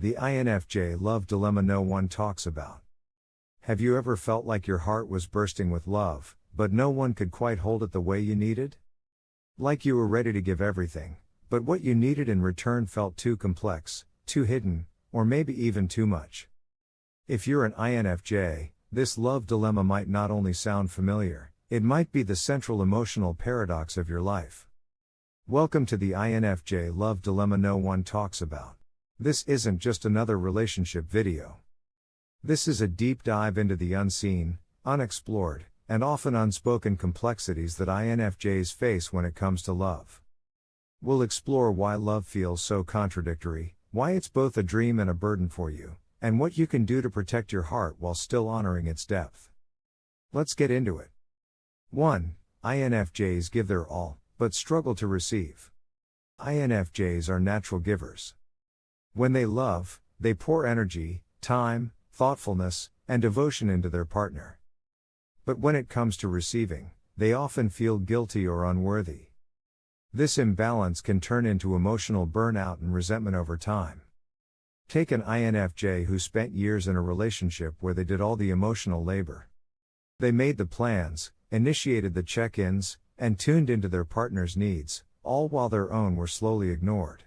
The INFJ love dilemma no one talks about. Have you ever felt like your heart was bursting with love, but no one could quite hold it the way you needed? Like you were ready to give everything, but what you needed in return felt too complex, too hidden, or maybe even too much. If you're an INFJ, this love dilemma might not only sound familiar, it might be the central emotional paradox of your life. Welcome to the INFJ love dilemma no one talks about. This isn't just another relationship video. This is a deep dive into the unseen, unexplored, and often unspoken complexities that INFJs face when it comes to love. We'll explore why love feels so contradictory, why it's both a dream and a burden for you, and what you can do to protect your heart while still honoring its depth. Let's get into it. 1. INFJs give their all, but struggle to receive. INFJs are natural givers. When they love, they pour energy, time, thoughtfulness, and devotion into their partner. But when it comes to receiving, they often feel guilty or unworthy. This imbalance can turn into emotional burnout and resentment over time. Take an INFJ who spent years in a relationship where they did all the emotional labor. They made the plans, initiated the check-ins, and tuned into their partner's needs, all while their own were slowly ignored.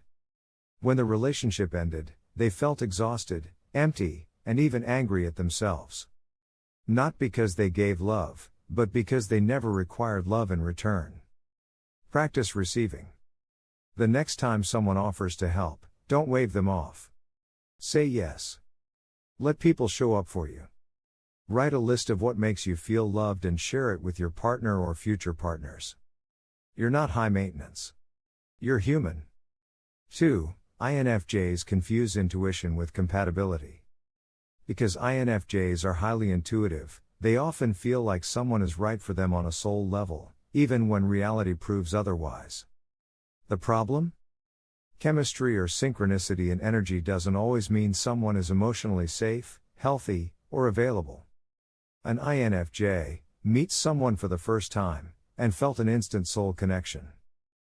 When the relationship ended, they felt exhausted, empty, and even angry at themselves. Not because they gave love, but because they never required love in return. Practice receiving. The next time someone offers to help, don't wave them off. Say yes. Let people show up for you. Write a list of what makes you feel loved and share it with your partner or future partners. You're not high maintenance. You're human. 2. INFJs confuse intuition with compatibility. Because INFJs are highly intuitive, they often feel like someone is right for them on a soul level, even when reality proves otherwise. The problem? Chemistry or synchronicity in energy doesn't always mean someone is emotionally safe, healthy, or available. An INFJ meets someone for the first time, and felt an instant soul connection.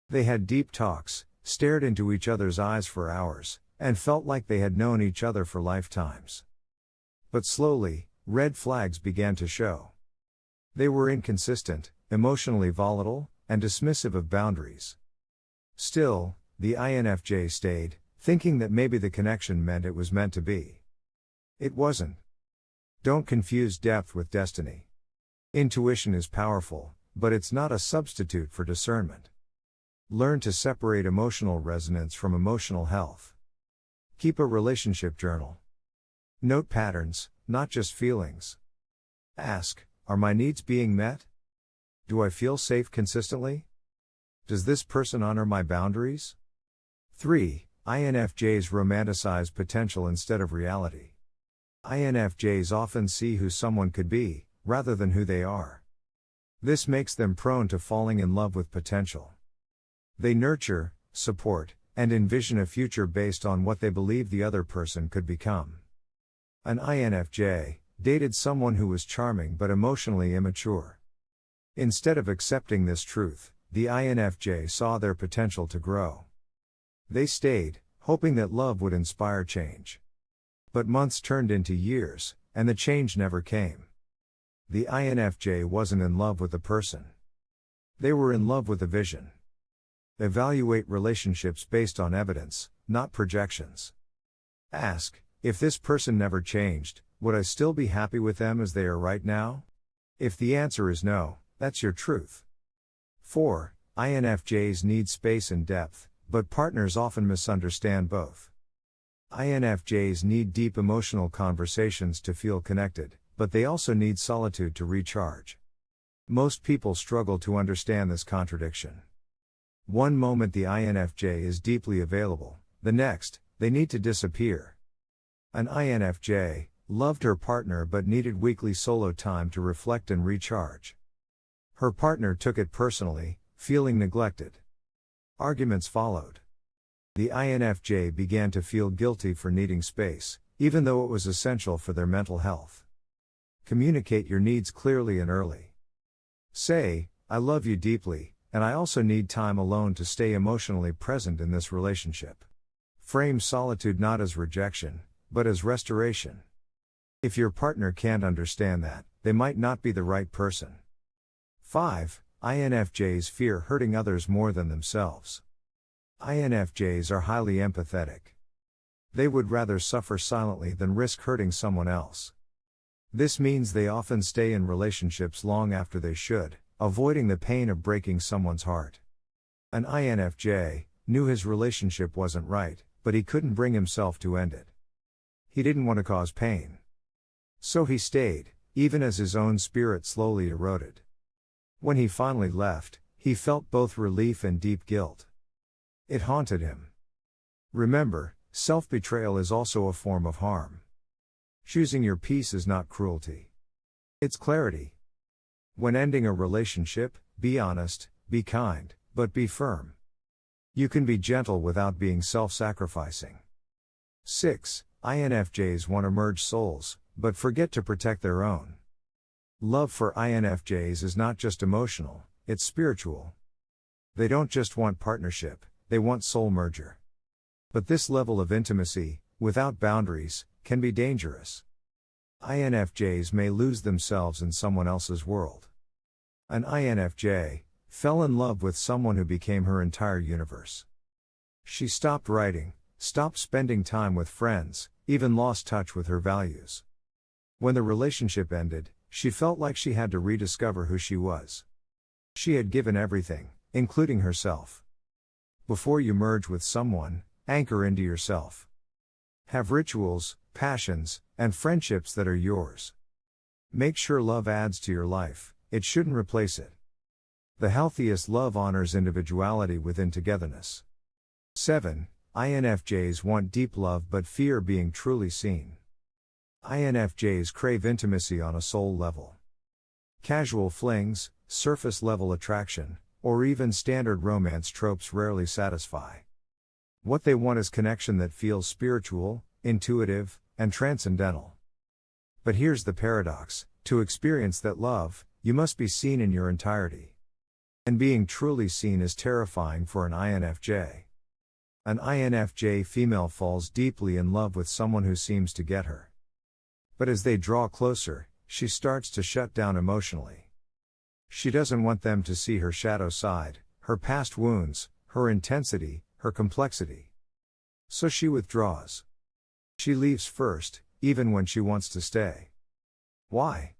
They had deep talks, stared into each other's eyes for hours, and felt like they had known each other for lifetimes. But slowly, red flags began to show. They were inconsistent, emotionally volatile, and dismissive of boundaries. Still, the INFJ stayed, thinking that maybe the connection meant it was meant to be. It wasn't. Don't confuse depth with destiny. Intuition is powerful, but it's not a substitute for discernment. Learn to separate emotional resonance from emotional health. Keep a relationship journal. Note patterns, not just feelings. Ask, are my needs being met? Do I feel safe consistently? Does this person honor my boundaries? 3. INFJs romanticize potential instead of reality. INFJs often see who someone could be, rather than who they are. This makes them prone to falling in love with potential. They nurture, support, and envision a future based on what they believe the other person could become. An INFJ dated someone who was charming but emotionally immature. Instead of accepting this truth, the INFJ saw their potential to grow. They stayed, hoping that love would inspire change. But months turned into years, and the change never came. The INFJ wasn't in love with the person. They were in love with the vision. Evaluate relationships based on evidence, not projections. Ask, if this person never changed, would I still be happy with them as they are right now? If the answer is no, that's your truth. 4. INFJs need space and depth, but partners often misunderstand both. INFJs need deep emotional conversations to feel connected, but they also need solitude to recharge. Most people struggle to understand this contradiction. One moment the INFJ is deeply available, the next, they need to disappear. An INFJ loved her partner but needed weekly solo time to reflect and recharge. Her partner took it personally, feeling neglected. Arguments followed. The INFJ began to feel guilty for needing space, even though it was essential for their mental health. Communicate your needs clearly and early. Say, I love you deeply, and I also need time alone to stay emotionally present in this relationship. Frame solitude not as rejection, but as restoration. If your partner can't understand that, they might not be the right person. 5. INFJs fear hurting others more than themselves. INFJs are highly empathetic. They would rather suffer silently than risk hurting someone else. This means they often stay in relationships long after they should, avoiding the pain of breaking someone's heart. An INFJ knew his relationship wasn't right, but he couldn't bring himself to end it. He didn't want to cause pain. So he stayed, even as his own spirit slowly eroded. When he finally left, he felt both relief and deep guilt. It haunted him. Remember, self-betrayal is also a form of harm. Choosing your peace is not cruelty. It's clarity. When ending a relationship, be honest, be kind, but be firm. You can be gentle without being self-sacrificing. 6. INFJs want to merge souls, but forget to protect their own. Love for INFJs is not just emotional, it's spiritual. They don't just want partnership, they want soul merger. But this level of intimacy, without boundaries, can be dangerous. INFJs may lose themselves in someone else's world. An INFJ fell in love with someone who became her entire universe. She stopped writing, stopped spending time with friends, even lost touch with her values. When the relationship ended, she felt like she had to rediscover who she was. She had given everything, including herself. Before you merge with someone, anchor into yourself. Have rituals, passions, and friendships that are yours. Make sure love adds to your life, it shouldn't replace it. The healthiest love honors individuality within togetherness. 7. INFJs want deep love but fear being truly seen. INFJs crave intimacy on a soul level. Casual flings, surface level attraction, or even standard romance tropes rarely satisfy. What they want is connection that feels spiritual, intuitive, and transcendental. But here's the paradox: to experience that love, you must be seen in your entirety. And being truly seen is terrifying for an INFJ. An INFJ female falls deeply in love with someone who seems to get her. But as they draw closer, she starts to shut down emotionally. She doesn't want them to see her shadow side, her past wounds, her intensity, her complexity. So she withdraws. She leaves first, even when she wants to stay. Why?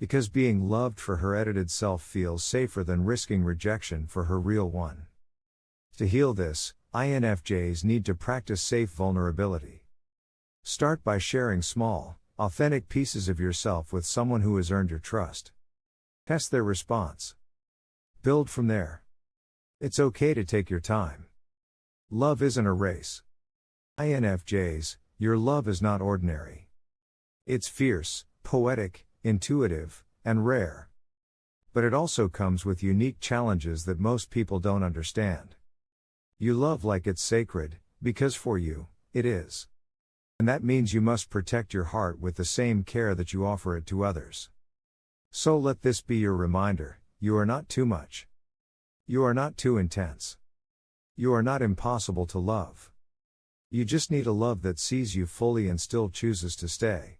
Because being loved for her edited self feels safer than risking rejection for her real one. To heal this, INFJs need to practice safe vulnerability. Start by sharing small, authentic pieces of yourself with someone who has earned your trust. Test their response. Build from there. It's okay to take your time. Love isn't a race. INFJs, your love is not ordinary. It's fierce, poetic, intuitive, and rare. But it also comes with unique challenges that most people don't understand. You love like it's sacred, because for you, it is. And that means you must protect your heart with the same care that you offer it to others. So let this be your reminder: you are not too much. You are not too intense. You are not impossible to love. You just need a love that sees you fully and still chooses to stay.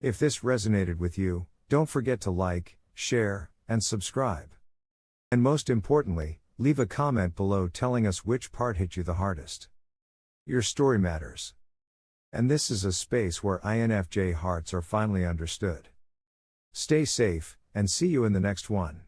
If this resonated with you, don't forget to like, share, and subscribe. And most importantly, leave a comment below telling us which part hit you the hardest. Your story matters. And this is a space where INFJ hearts are finally understood. Stay safe, and see you in the next one.